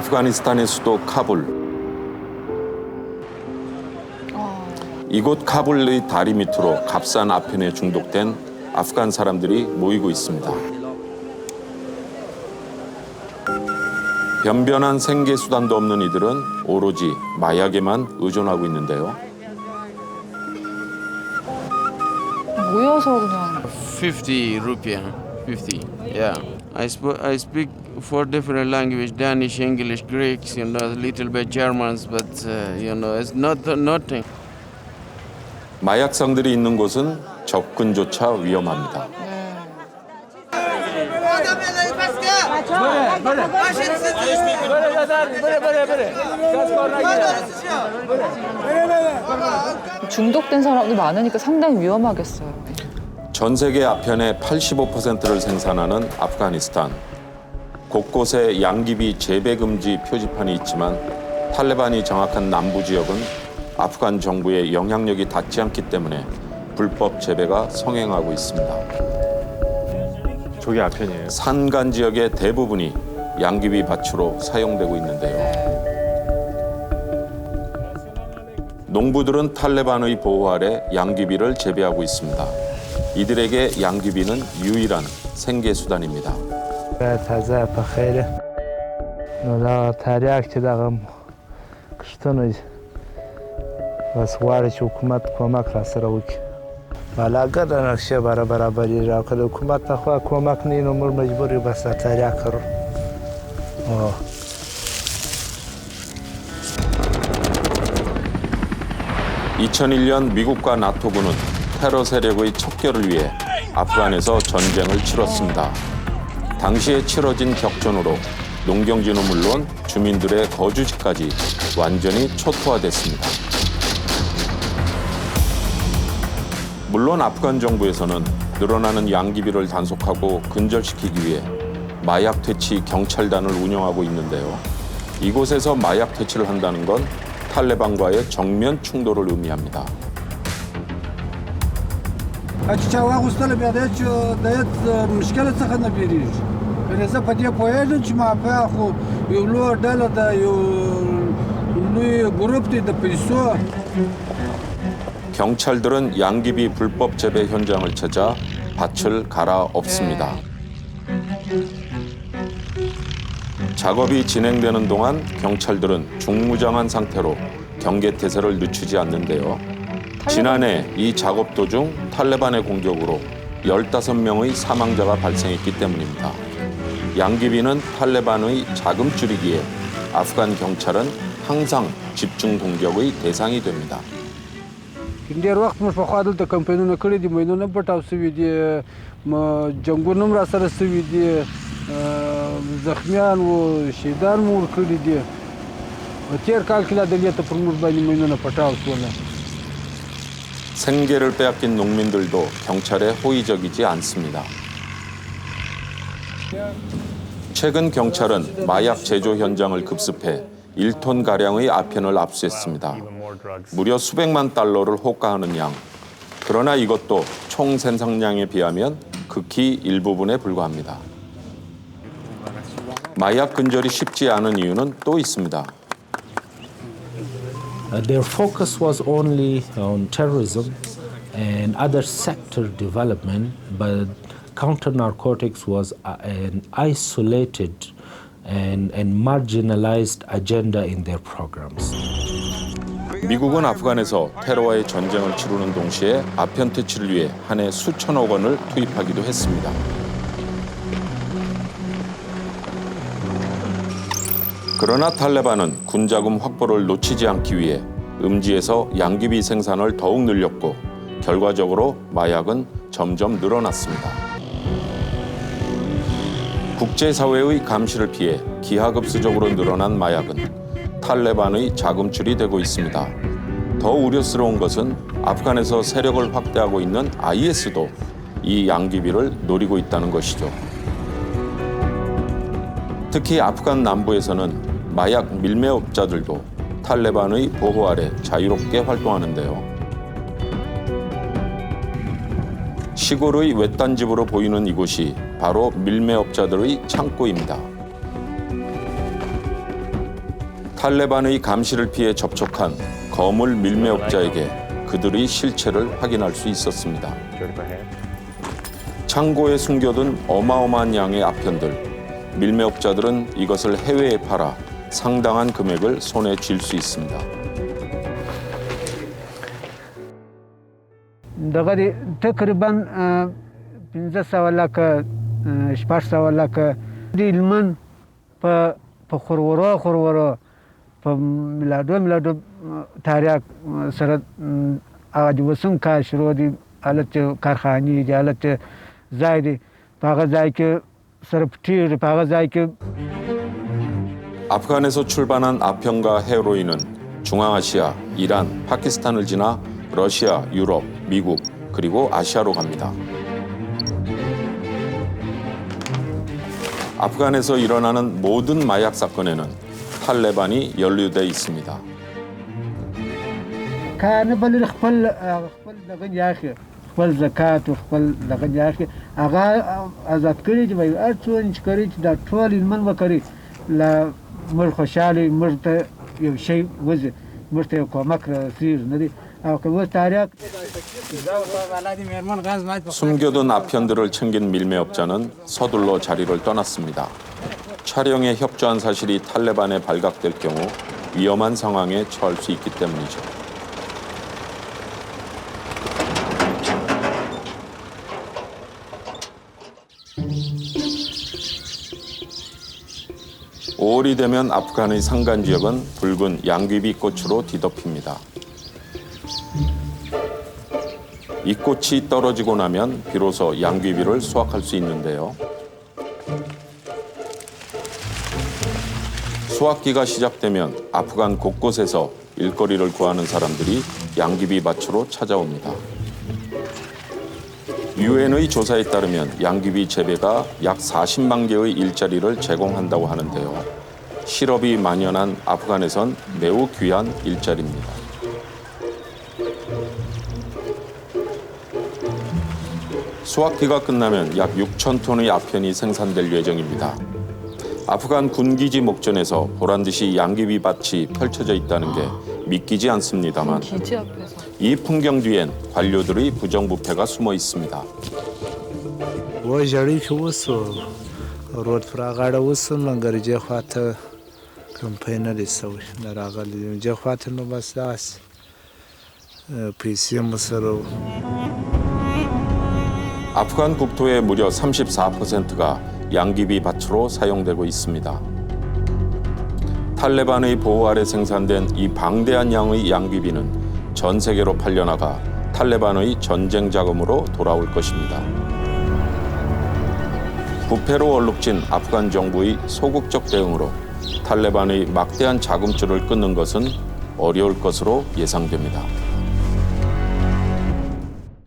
아프가니스탄의 수도 카불. 이곳 카불의 다리 밑으로 값싼 아편에 중독된 아프간 사람들이 모이고 있습니다. 변변한 생계 수단도 없는 이들은 오로지 마약에만 의존하고 있는데요. 모여서 그냥 50 rupiah, 50. Yeah. I speak four different languages: Danish, English, Greek, a little bit Germans, but it's nothing. 마약상들이 있는 곳은 접근조차 위험합니다. 중독된 사람도 많으니까 상당히 위험하겠어요. 전 세계 아편의 85%를 생산하는 아프가니스탄. 곳곳에 양귀비 재배 금지 표지판이 있지만 탈레반이 장악한 남부 지역은 아프간 정부의 영향력이 닿지 않기 때문에 불법 재배가 성행하고 있습니다. 저게 아편이에요? 산간 지역의 대부분이 양귀비 밭으로 사용되고 있는데요. 농부들은 탈레반의 보호 아래 양귀비를 재배하고 있습니다. 이들에게 양귀비는 유일한 생계 수단입니다. (2001년) 미국과 나토군은 테러 세력의 척결을 위해 아프간에서 전쟁을 치렀습니다. 당시에 치러진 격전으로 농경지는 물론 주민들의 거주지까지 완전히 초토화됐습니다. 물론 아프간 정부에서는 늘어나는 양귀비를 단속하고 근절시키기 위해 마약 퇴치 경찰단을 운영하고 있는데요. 이곳에서 마약 퇴치를 한다는 건 탈레반과의 정면 충돌을 의미합니다. 경찰들은 양귀비 불법 재배 현장을 찾아 밭을 갈아엎습니다. 작업이 진행되는 동안 경찰들은 중무장한 상태로 경계태세를 늦추지 않는데요. 지난해 이 작업 도중 탈레반의 공격으로 15명의 사망자가 발생했기 때문입니다. 양귀비는 탈레반의 자금줄이기에 아프간 경찰은 항상 집중 공격의 대상이 됩니다. ډېر وخت موږ پخوا دلته کمپاینونه کړي دي، ماینونه پټاو سوي دي، جنګونه هم راسره سوي دي، زخمیان و شهیدان مو ورکړي دي. تېر کال کې لا دلته پر موږ باندې ماینونه پټاو شول. 생계를 빼앗긴 농민들도 경찰에 호의적이지 않습니다. 최근 경찰은 마약 제조 현장을 급습해 1톤가량의 아편을 압수했습니다. 무려 수백만 달러를 호가하는 양. 그러나 이것도 총 생산량에 비하면 극히 일부분에 불과합니다. 마약 근절이 쉽지 않은 이유는 또 있습니다. Their focus was only on terrorism and other sector development, but counter-narcotics was an isolated and marginalized agenda in their programs. 미국은 아프간에서 테러와의 전쟁을 치르는 동시에 아편 퇴치를 위해 한 해 수천억 원을 투입하기도 했습니다. 그러나 탈레반은 군자금 확보를 놓치지 않기 위해 음지에서 양귀비 생산을 더욱 늘렸고 결과적으로 마약은 점점 늘어났습니다. 국제사회의 감시를 피해 기하급수적으로 늘어난 마약은 탈레반의 자금줄이 되고 있습니다. 더 우려스러운 것은 아프간에서 세력을 확대하고 있는 IS도 이 양귀비를 노리고 있다는 것이죠. 특히 아프간 남부에서는 마약 밀매업자들도 탈레반의 보호 아래 자유롭게 활동하는데요. 시골의 외딴 집으로 보이는 이곳이 바로 밀매업자들의 창고입니다. 탈레반의 감시를 피해 접촉한 거물 밀매업자에게 그들의 실체를 확인할 수 있었습니다. 창고에 숨겨둔 어마어마한 양의 아편들. 밀매업자들은 이것을 해외에 팔아 상당한 금액을 손에 쥘 수 있습니다. دغه تقریبا 1500 لکه 600 لکه د علمن په خورورو په میلادو تاریخ سره هغه وسم کار شروع دي حالت کارخانه دي حالت ځای دي په هغه ځای کې سرپټیر په هغه ځای کې 아프간에서 출발한 아편과 헤로인은 중앙아시아, 이란, 파키스탄을 지나 러시아, 유럽, 미국, 그리고 아시아로 갑니다. 아프간에서 일어나는 모든 마약 사건에는 탈레반이 연루돼 있습니다. کار بل خپل دغه یاخه خپل زکات او خپل دغه یاخه هغه آزاد کړی دی وای هر څو چې کړی چې دا ټول من وکړي لا مر خوشاله مرته یو شی وځي مرته کومک رسیر نه دی او که تاریخ 숨겨둔 아편들을 챙긴 밀매업자는 서둘러 자리를 떠났습니다. 촬영에 협조한 사실이 탈레반에 발각될 경우 위험한 상황에 처할 수 있기 때문이죠. (5월이) 되면 아프간의 산간 지역은 붉은 양귀비 꽃으로 뒤덮입니다. 이 꽃이 떨어지고 나면 비로소 양귀비를 수확할 수 있는데요. 수확기가 시작되면 아프간 곳곳에서 일거리를 구하는 사람들이 양귀비 밭으로 찾아옵니다. 유엔의 조사에 따르면 양귀비 재배가 약 40만 개의 일자리를 제공한다고 하는데요. 실업이 만연한 아프간에선 매우 귀한 일자리입니다. 수확기가 끝나면 약 6천 톤의 아편이 생산될 예정입니다. 아프간 군기지 목전에서 보란듯이 양귀비 밭이 펼쳐져 있다는 게 믿기지 않습니다만 기지 앞에서. 이 풍경 뒤엔 관료들의 부정부패가 숨어 있습니다. و ژړی کې وسو روډ پر غاړه وسو مګر چې خواته کمپاین لري سوي نه راغلی چې خواته نو بس داس پیسې مسرو 아프간 국토의 무려 34%가 양귀비 밭으로 사용되고 있습니다. 탈레반의 보호 아래 생산된 이 방대한 양의 양귀비는 전 세계로 팔려나가 탈레반의 전쟁 자금으로 돌아올 것입니다. 부패로 얼룩진 아프간 정부의 소극적 대응으로 탈레반의 막대한 자금줄을 끊는 것은 어려울 것으로 예상됩니다.